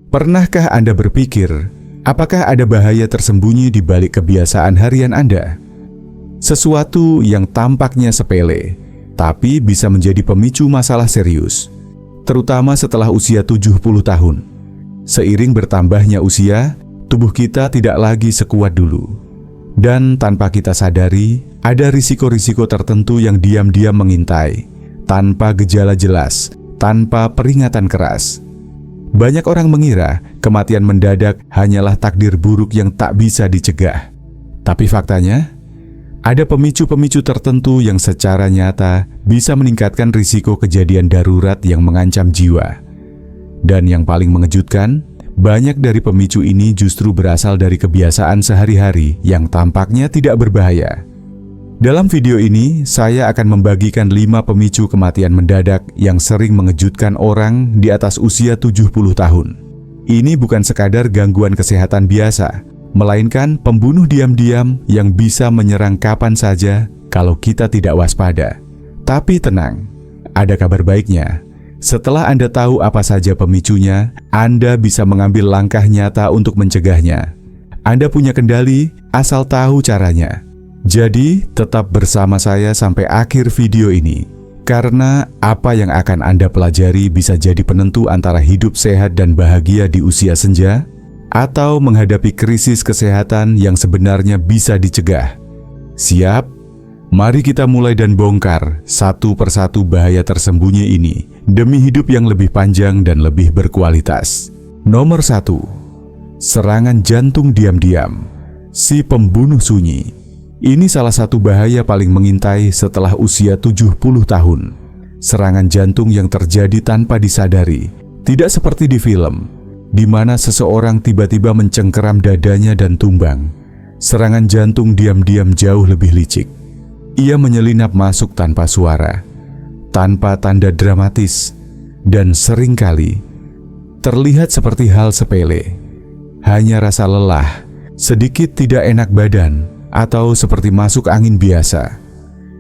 Pernahkah Anda berpikir, apakah ada bahaya tersembunyi di balik kebiasaan harian Anda? Sesuatu yang tampaknya sepele, tapi bisa menjadi pemicu masalah serius, terutama setelah usia 70 tahun. Seiring bertambahnya usia, tubuh kita tidak lagi sekuat dulu. Dan tanpa kita sadari, ada risiko-risiko tertentu yang diam-diam mengintai, tanpa gejala jelas, tanpa peringatan keras. Banyak orang mengira kematian mendadak hanyalah takdir buruk yang tak bisa dicegah. Tapi faktanya, ada pemicu-pemicu tertentu yang secara nyata bisa meningkatkan risiko kejadian darurat yang mengancam jiwa. Dan yang paling mengejutkan, banyak dari pemicu ini justru berasal dari kebiasaan sehari-hari yang tampaknya tidak berbahaya. Dalam video ini, saya akan membagikan 5 pemicu kematian mendadak yang sering mengejutkan orang di atas usia 70 tahun. Ini bukan sekadar gangguan kesehatan biasa, melainkan pembunuh diam-diam yang bisa menyerang kapan saja kalau kita tidak waspada. Tapi tenang, ada kabar baiknya. Setelah Anda tahu apa saja pemicunya, Anda bisa mengambil langkah nyata untuk mencegahnya. Anda punya kendali asal tahu caranya. Jadi, tetap bersama saya sampai akhir video ini, karena apa yang akan Anda pelajari bisa jadi penentu antara hidup sehat dan bahagia di usia senja, atau menghadapi krisis kesehatan yang sebenarnya bisa dicegah. Siap? Mari kita mulai dan bongkar satu persatu bahaya tersembunyi ini demi hidup yang lebih panjang dan lebih berkualitas. Nomor 1. Serangan jantung diam-diam. Si pembunuh sunyi. Ini salah satu bahaya paling mengintai setelah usia 70 tahun. Serangan jantung yang terjadi tanpa disadari, tidak seperti di film, di mana seseorang tiba-tiba mencengkeram dadanya dan tumbang. Serangan jantung diam-diam jauh lebih licik. Ia menyelinap masuk tanpa suara, tanpa tanda dramatis, dan seringkali terlihat seperti hal sepele. Hanya rasa lelah, sedikit tidak enak badan, atau seperti masuk angin biasa.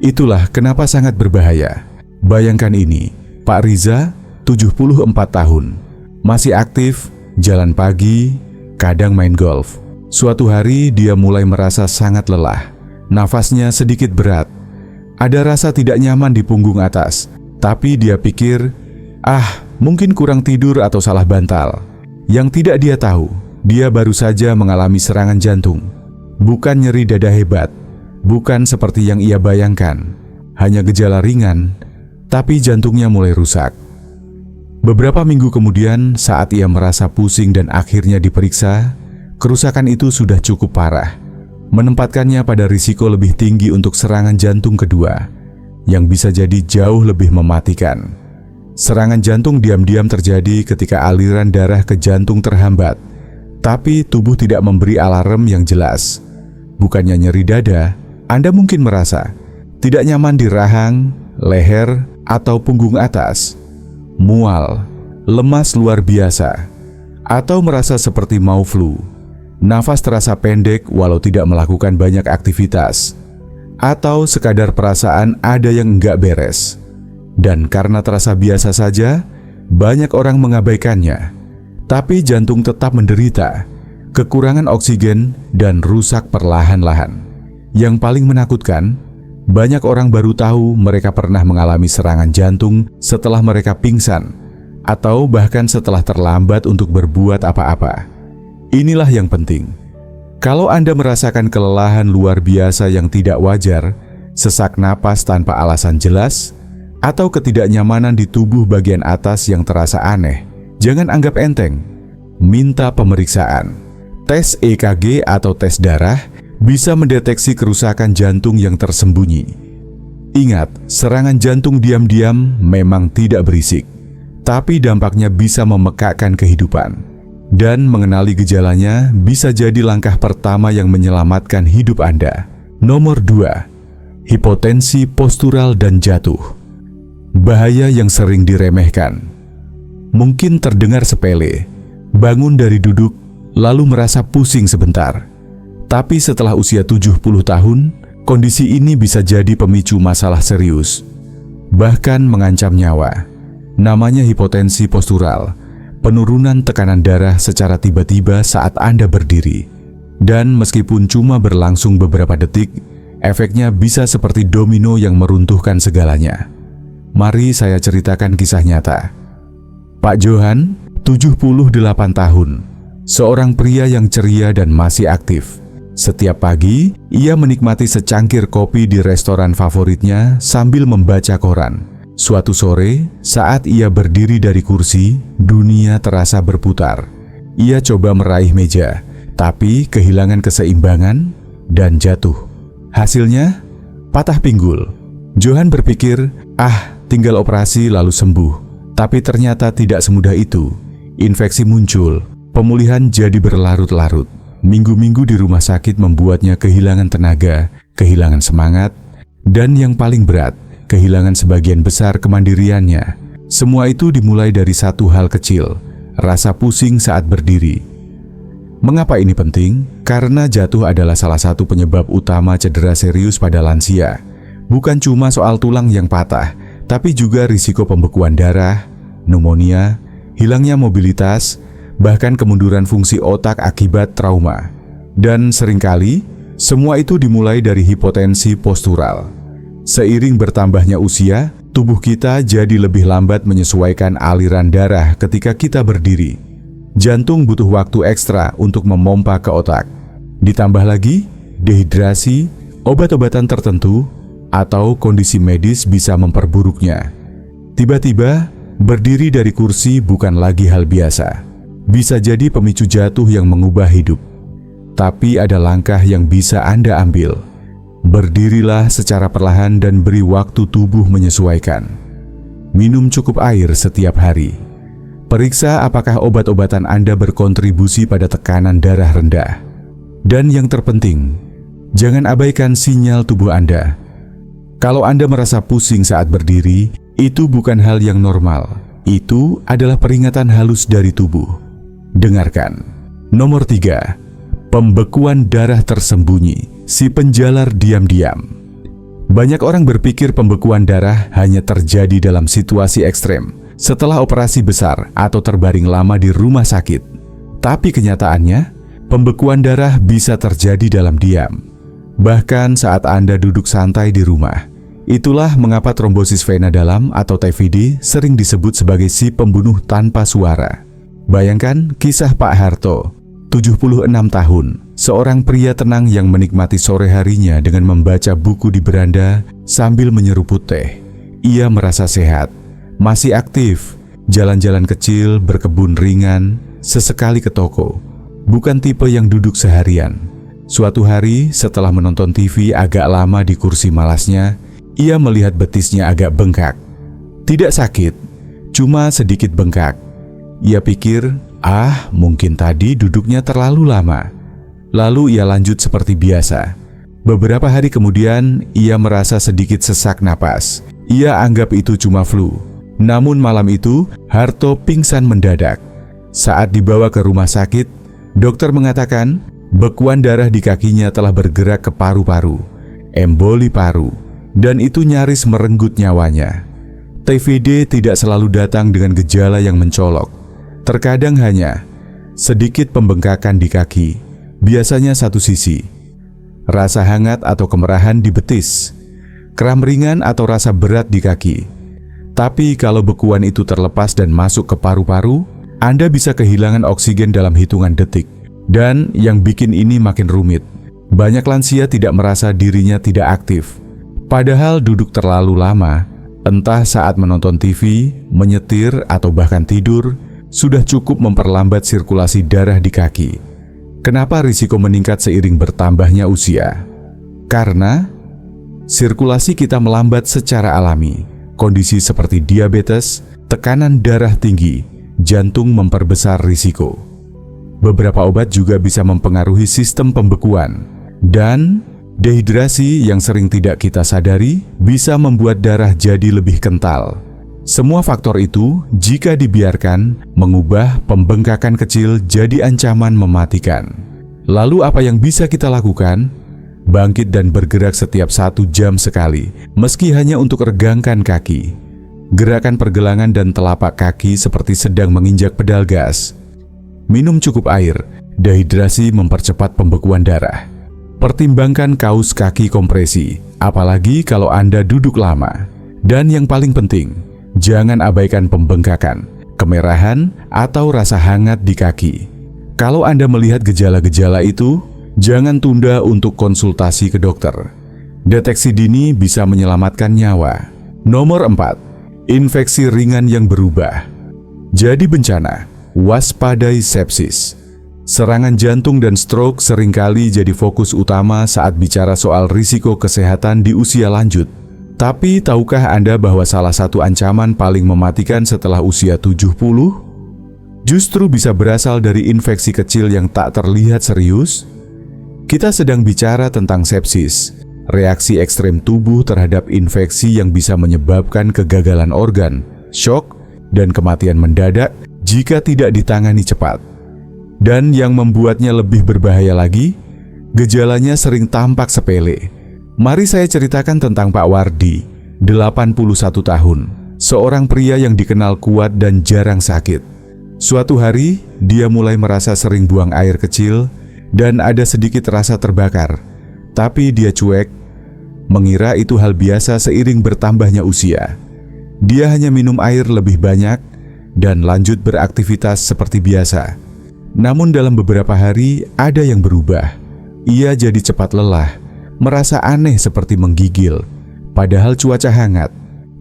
Itulah kenapa sangat berbahaya. Bayangkan ini, Pak Riza, 74 tahun, masih aktif, jalan pagi, kadang main golf. Suatu hari dia mulai merasa sangat lelah. Nafasnya sedikit berat. Ada rasa tidak nyaman di punggung atas. Tapi dia pikir, mungkin kurang tidur atau salah bantal. Yang tidak dia tahu, dia baru saja mengalami serangan jantung. Bukan nyeri dada hebat, bukan seperti yang ia bayangkan. Hanya gejala ringan, tapi jantungnya mulai rusak. Beberapa minggu kemudian, saat ia merasa pusing dan akhirnya diperiksa, kerusakan itu sudah cukup parah, menempatkannya pada risiko lebih tinggi untuk serangan jantung kedua, yang bisa jadi jauh lebih mematikan. Serangan jantung diam-diam terjadi ketika aliran darah ke jantung terhambat, tapi tubuh tidak memberi alarm yang jelas. Bukannya nyeri dada, Anda mungkin merasa tidak nyaman di rahang, leher, atau punggung atas, mual, lemas luar biasa, atau merasa seperti mau flu. Nafas terasa pendek walau tidak melakukan banyak aktivitas, atau sekadar perasaan ada yang enggak beres. Dan karena terasa biasa saja, banyak orang mengabaikannya. Tapi jantung tetap menderita, kekurangan oksigen, dan rusak perlahan-lahan. Yang paling menakutkan, banyak orang baru tahu mereka pernah mengalami serangan jantung setelah mereka pingsan, atau bahkan setelah terlambat untuk berbuat apa-apa. Inilah yang penting. Kalau Anda merasakan kelelahan luar biasa yang tidak wajar, sesak napas tanpa alasan jelas, atau ketidaknyamanan di tubuh bagian atas yang terasa aneh, jangan anggap enteng. Minta pemeriksaan. Tes EKG atau tes darah bisa mendeteksi kerusakan jantung yang tersembunyi. Ingat, serangan jantung diam-diam memang tidak berisik, tapi dampaknya bisa memekakkan kehidupan. Dan mengenali gejalanya bisa jadi langkah pertama yang menyelamatkan hidup Anda. Nomor 2. Hipotensi postural dan jatuh. Bahaya yang sering diremehkan. Mungkin terdengar sepele, bangun dari duduk, lalu merasa pusing sebentar. Tapi setelah usia 70 tahun, kondisi ini bisa jadi pemicu masalah serius, bahkan mengancam nyawa. Namanya hipotensi postural. penurunan tekanan darah secara tiba-tiba saat Anda berdiri. Dan meskipun cuma berlangsung beberapa detik, efeknya bisa seperti domino yang meruntuhkan segalanya. Mari saya ceritakan kisah nyata. Pak Johan, 78 tahun, seorang pria yang ceria dan masih aktif. Setiap pagi, ia menikmati secangkir kopi di restoran favoritnya sambil membaca koran. Suatu sore, saat ia berdiri dari kursi, dunia terasa berputar. Ia coba meraih meja, tapi kehilangan keseimbangan dan jatuh. Hasilnya, patah pinggul. Johan berpikir, tinggal operasi lalu sembuh. Tapi ternyata tidak semudah itu. Infeksi muncul, pemulihan jadi berlarut-larut. Minggu-minggu di rumah sakit membuatnya kehilangan tenaga, kehilangan semangat, dan yang paling berat, kehilangan sebagian besar kemandiriannya. Semua itu dimulai dari satu hal kecil, rasa pusing saat berdiri. Mengapa ini penting? Karena jatuh adalah salah satu penyebab utama cedera serius pada lansia. Bukan cuma soal tulang yang patah, tapi juga risiko pembekuan darah, pneumonia, hilangnya mobilitas, bahkan kemunduran fungsi otak akibat trauma. Dan seringkali, semua itu dimulai dari hipotensi postural. Seiring bertambahnya usia, tubuh kita jadi lebih lambat menyesuaikan aliran darah ketika kita berdiri. Jantung butuh waktu ekstra untuk memompa ke otak. Ditambah lagi, dehidrasi, obat-obatan tertentu, atau kondisi medis bisa memperburuknya. Tiba-tiba, berdiri dari kursi bukan lagi hal biasa. Bisa jadi pemicu jatuh yang mengubah hidup. Tapi ada langkah yang bisa Anda ambil. Berdirilah secara perlahan dan beri waktu tubuh menyesuaikan. Minum cukup air setiap hari. Periksa apakah obat-obatan Anda berkontribusi pada tekanan darah rendah. Dan yang terpenting, jangan abaikan sinyal tubuh Anda. Kalau Anda merasa pusing saat berdiri, itu bukan hal yang normal. Itu adalah peringatan halus dari tubuh. Dengarkan. Nomor 3. Pembekuan darah tersembunyi, si penjalar diam-diam. Banyak orang berpikir pembekuan darah hanya terjadi dalam situasi ekstrem, setelah operasi besar atau terbaring lama di rumah sakit. Tapi kenyataannya, pembekuan darah bisa terjadi dalam diam. Bahkan saat Anda duduk santai di rumah. Itulah mengapa trombosis vena dalam atau TVD sering disebut sebagai si pembunuh tanpa suara. Bayangkan kisah Pak Harto, 76 tahun, seorang pria tenang yang menikmati sore harinya dengan membaca buku di beranda sambil menyeruput teh. Ia merasa sehat, masih aktif, jalan-jalan kecil, berkebun ringan, sesekali ke toko. Bukan tipe yang duduk seharian. Suatu hari setelah menonton TV agak lama di kursi malasnya, ia melihat betisnya agak bengkak. Tidak sakit, cuma sedikit bengkak. Ia pikir, mungkin tadi duduknya terlalu lama. Lalu ia lanjut seperti biasa. Beberapa hari kemudian, ia merasa sedikit sesak napas. Ia anggap itu cuma flu. Namun malam itu, Harto pingsan mendadak. Saat dibawa ke rumah sakit, dokter mengatakan, bekuan darah di kakinya telah bergerak ke paru-paru, emboli paru, dan itu nyaris merenggut nyawanya. TVD tidak selalu datang dengan gejala yang mencolok. Terkadang hanya sedikit pembengkakan di kaki, biasanya satu sisi, rasa hangat atau kemerahan di betis, kram ringan atau rasa berat di kaki. Tapi kalau bekuan itu terlepas dan masuk ke paru-paru, Anda bisa kehilangan oksigen dalam hitungan detik. Dan yang bikin ini makin rumit, banyak lansia tidak merasa dirinya tidak aktif. Padahal duduk terlalu lama, entah saat menonton TV, menyetir, atau bahkan tidur, sudah cukup memperlambat sirkulasi darah di kaki. Kenapa risiko meningkat seiring bertambahnya usia? Karena sirkulasi kita melambat secara alami. Kondisi seperti diabetes, tekanan darah tinggi, jantung memperbesar risiko. Beberapa obat juga bisa mempengaruhi sistem pembekuan, dan dehidrasi yang sering tidak kita sadari bisa membuat darah jadi lebih kental. Semua faktor itu, jika dibiarkan, mengubah pembengkakan kecil jadi ancaman mematikan. Lalu apa yang bisa kita lakukan? Bangkit dan bergerak setiap 1 jam sekali, meski hanya untuk regangkan kaki. Gerakan pergelangan dan telapak kaki seperti sedang menginjak pedal gas. Minum cukup air, dehidrasi mempercepat pembekuan darah. Pertimbangkan kaos kaki kompresi, apalagi kalau Anda duduk lama. Dan yang paling penting, jangan abaikan pembengkakan, kemerahan, atau rasa hangat di kaki. Kalau Anda melihat gejala-gejala itu, jangan tunda untuk konsultasi ke dokter. Deteksi dini bisa menyelamatkan nyawa. Nomor 4. Infeksi ringan yang berubah. Jadi bencana, waspadai sepsis. Serangan jantung dan stroke seringkali jadi fokus utama saat bicara soal risiko kesehatan di usia lanjut. Tapi tahukah Anda bahwa salah satu ancaman paling mematikan setelah usia 70? Justru bisa berasal dari infeksi kecil yang tak terlihat serius? Kita sedang bicara tentang sepsis, reaksi ekstrem tubuh terhadap infeksi yang bisa menyebabkan kegagalan organ, shock, dan kematian mendadak jika tidak ditangani cepat. Dan yang membuatnya lebih berbahaya lagi, gejalanya sering tampak sepele. Mari saya ceritakan tentang Pak Wardi, 81 tahun, seorang pria yang dikenal kuat dan jarang sakit. Suatu hari, dia mulai merasa sering buang air kecil dan ada sedikit rasa terbakar. Tapi dia cuek, mengira itu hal biasa seiring bertambahnya usia. Dia hanya minum air lebih banyak dan lanjut beraktivitas seperti biasa. Namun dalam beberapa hari ada yang berubah. Ia jadi cepat lelah, merasa aneh seperti menggigil, padahal cuaca hangat,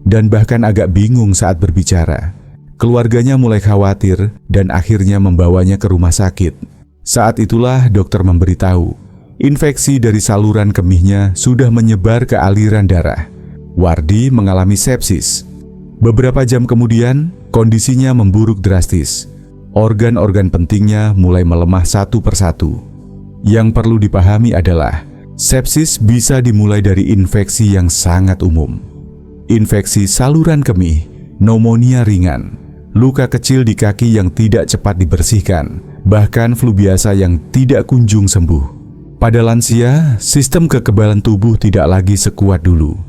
dan bahkan agak bingung saat berbicara. Keluarganya mulai khawatir dan akhirnya membawanya ke rumah sakit. Saat itulah dokter memberitahu, infeksi dari saluran kemihnya sudah menyebar ke aliran darah. Wardi mengalami sepsis. Beberapa jam kemudian, kondisinya memburuk drastis. Organ-organ pentingnya mulai melemah satu persatu. Yang perlu dipahami adalah, sepsis bisa dimulai dari infeksi yang sangat umum. Infeksi saluran kemih, pneumonia ringan, luka kecil di kaki yang tidak cepat dibersihkan, bahkan flu biasa yang tidak kunjung sembuh. Pada lansia, sistem kekebalan tubuh tidak lagi sekuat dulu.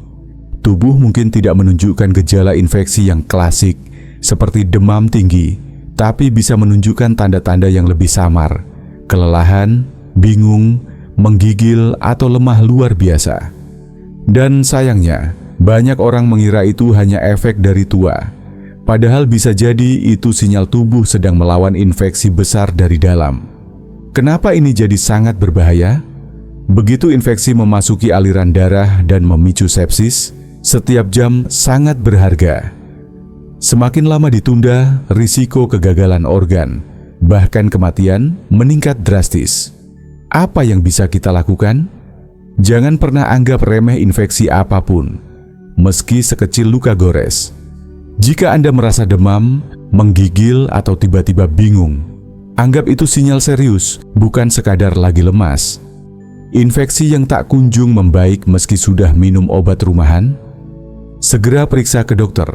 Tubuh mungkin tidak menunjukkan gejala infeksi yang klasik, seperti demam tinggi, tapi bisa menunjukkan tanda-tanda yang lebih samar, kelelahan, bingung, menggigil, atau lemah luar biasa. Dan sayangnya, banyak orang mengira itu hanya efek dari tua. Padahal bisa jadi itu sinyal tubuh sedang melawan infeksi besar dari dalam. Kenapa ini jadi sangat berbahaya? Begitu infeksi memasuki aliran darah dan memicu sepsis, setiap jam sangat berharga. Semakin lama ditunda, risiko kegagalan organ, bahkan kematian, meningkat drastis. Apa yang bisa kita lakukan? Jangan pernah anggap remeh infeksi apapun, meski sekecil luka gores. Jika Anda merasa demam, menggigil, atau tiba-tiba bingung, anggap itu sinyal serius, bukan sekadar lagi lemas. Infeksi yang tak kunjung membaik meski sudah minum obat rumahan? Segera periksa ke dokter.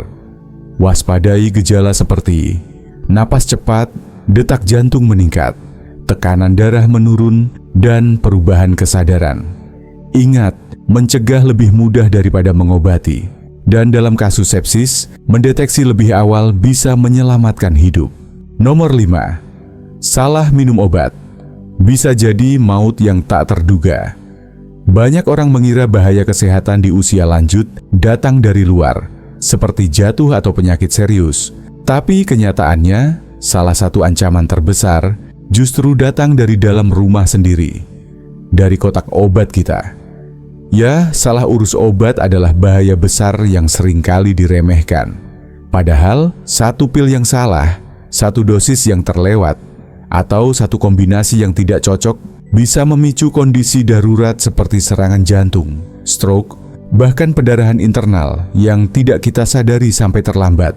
Waspadai gejala seperti napas cepat, detak jantung meningkat, tekanan darah menurun, dan perubahan kesadaran. Ingat, mencegah lebih mudah daripada mengobati. Dan dalam kasus sepsis, mendeteksi lebih awal bisa menyelamatkan hidup. Nomor 5. Salah minum obat. Bisa jadi maut yang tak terduga. Banyak orang mengira bahaya kesehatan di usia lanjut datang dari luar, seperti jatuh atau penyakit serius. Tapi kenyataannya, salah satu ancaman terbesar justru datang dari dalam rumah sendiri, dari kotak obat kita. Ya, salah urus obat adalah bahaya besar yang seringkali diremehkan. Padahal, satu pil yang salah, satu dosis yang terlewat, atau satu kombinasi yang tidak cocok bisa memicu kondisi darurat seperti serangan jantung, stroke, bahkan pendarahan internal yang tidak kita sadari sampai terlambat.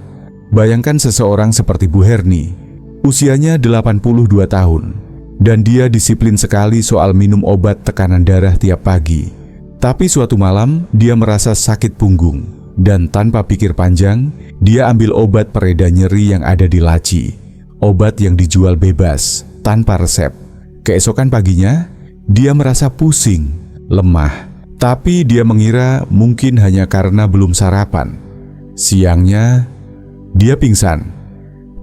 Bayangkan seseorang seperti Bu Herni, usianya 82 tahun, dan dia disiplin sekali soal minum obat tekanan darah tiap pagi. Tapi suatu malam, dia merasa sakit punggung, dan tanpa pikir panjang, dia ambil obat pereda nyeri yang ada di laci. Obat yang dijual bebas, tanpa resep. Keesokan paginya, dia merasa pusing, lemah. Tapi dia mengira mungkin hanya karena belum sarapan. Siangnya, dia pingsan.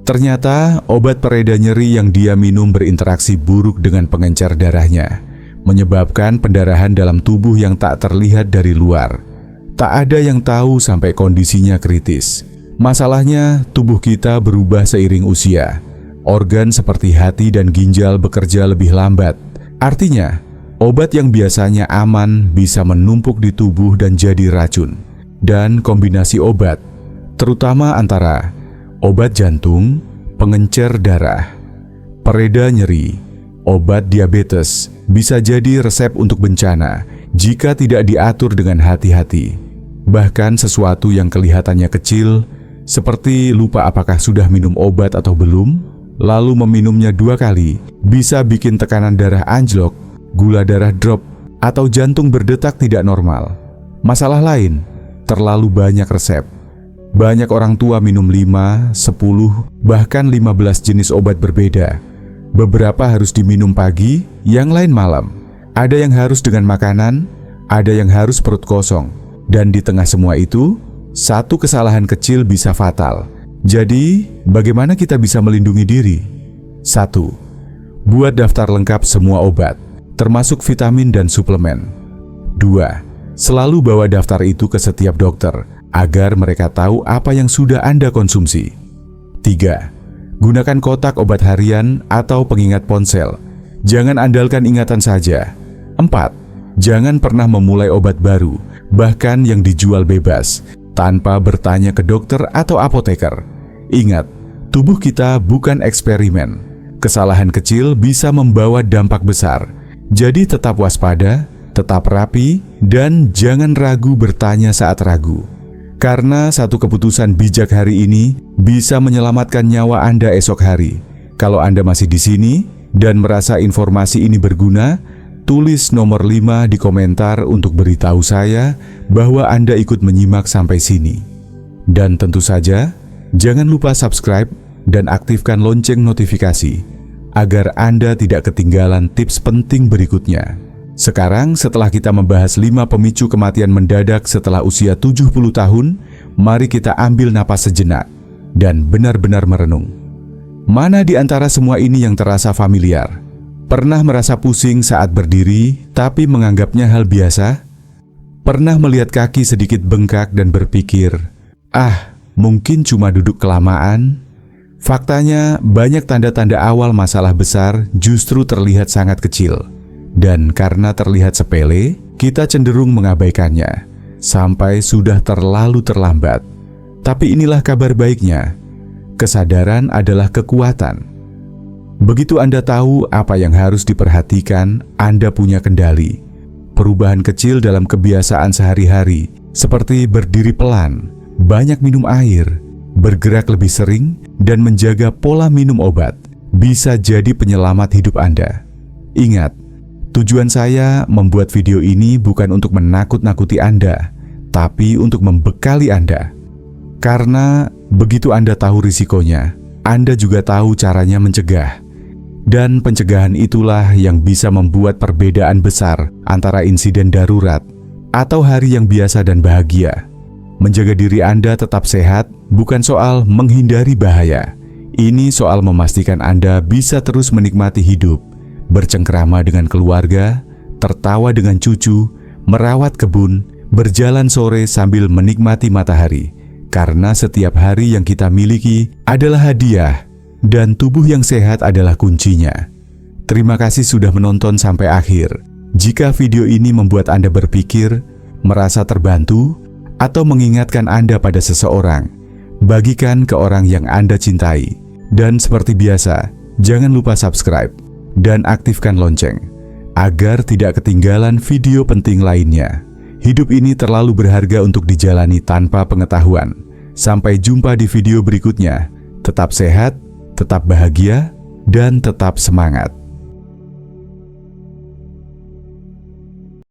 Ternyata obat pereda nyeri yang dia minum berinteraksi buruk dengan pengencer darahnya, menyebabkan pendarahan dalam tubuh yang tak terlihat dari luar. Tak ada yang tahu sampai kondisinya kritis. Masalahnya, tubuh kita berubah seiring usia. Organ seperti hati dan ginjal bekerja lebih lambat. Artinya, obat yang biasanya aman bisa menumpuk di tubuh dan jadi racun. Dan kombinasi obat, terutama antara obat jantung, pengencer darah, pereda nyeri, obat diabetes, bisa jadi resep untuk bencana jika tidak diatur dengan hati-hati. Bahkan sesuatu yang kelihatannya kecil, seperti lupa apakah sudah minum obat atau belum, lalu meminumnya 2 kali, bisa bikin tekanan darah anjlok, gula darah drop, atau jantung berdetak tidak normal. Masalah lain, terlalu banyak resep. Banyak orang tua minum 5, 10, bahkan 15 jenis obat berbeda. Beberapa harus diminum pagi, yang lain malam. Ada yang harus dengan makanan, ada yang harus perut kosong. Dan di tengah semua itu, satu kesalahan kecil bisa fatal. Jadi, bagaimana kita bisa melindungi diri? 1. Buat daftar lengkap semua obat, termasuk vitamin dan suplemen. 2. Selalu bawa daftar itu ke setiap dokter, agar mereka tahu apa yang sudah Anda konsumsi. 3. Gunakan kotak obat harian atau pengingat ponsel. Jangan andalkan ingatan saja. 4. Jangan pernah memulai obat baru, bahkan yang dijual bebas, tanpa bertanya ke dokter atau apoteker. Ingat, tubuh kita bukan eksperimen. Kesalahan kecil bisa membawa dampak besar. Jadi tetap waspada, tetap rapi, dan jangan ragu bertanya saat ragu. Karena satu keputusan bijak hari ini bisa menyelamatkan nyawa Anda esok hari. Kalau Anda masih di sini dan merasa informasi ini berguna, tulis nomor 5 di komentar untuk beritahu saya bahwa Anda ikut menyimak sampai sini. Dan tentu saja, jangan lupa subscribe dan aktifkan lonceng notifikasi agar Anda tidak ketinggalan tips penting berikutnya. Sekarang setelah kita membahas 5 pemicu kematian mendadak setelah usia 70 tahun, mari kita ambil napas sejenak dan benar-benar merenung. Mana di antara semua ini yang terasa familiar? Pernah merasa pusing saat berdiri tapi menganggapnya hal biasa? Pernah melihat kaki sedikit bengkak dan berpikir, mungkin cuma duduk kelamaan? Faktanya, banyak tanda-tanda awal masalah besar justru terlihat sangat kecil. Dan karena terlihat sepele, kita cenderung mengabaikannya, sampai sudah terlalu terlambat. Tapi inilah kabar baiknya, kesadaran adalah kekuatan. Begitu Anda tahu apa yang harus diperhatikan, Anda punya kendali. Perubahan kecil dalam kebiasaan sehari-hari, seperti berdiri pelan, banyak minum air, bergerak lebih sering, dan menjaga pola minum obat, bisa jadi penyelamat hidup Anda. Ingat, tujuan saya membuat video ini bukan untuk menakut-nakuti Anda, tapi untuk membekali Anda. Karena begitu Anda tahu risikonya, Anda juga tahu caranya mencegah. Dan pencegahan itulah yang bisa membuat perbedaan besar antara insiden darurat atau hari yang biasa dan bahagia. Menjaga diri Anda tetap sehat bukan soal menghindari bahaya. Ini soal memastikan Anda bisa terus menikmati hidup, bercengkrama dengan keluarga, tertawa dengan cucu, merawat kebun, berjalan sore sambil menikmati matahari. Karena setiap hari yang kita miliki adalah hadiah, dan tubuh yang sehat adalah kuncinya. Terima kasih sudah menonton sampai akhir. Jika video ini membuat Anda berpikir, merasa terbantu, atau mengingatkan Anda pada seseorang, bagikan ke orang yang Anda cintai. Dan seperti biasa, jangan lupa subscribe dan aktifkan lonceng, agar tidak ketinggalan video penting lainnya. Hidup ini terlalu berharga untuk dijalani tanpa pengetahuan. Sampai jumpa di video berikutnya. Tetap sehat, tetap bahagia, dan tetap semangat.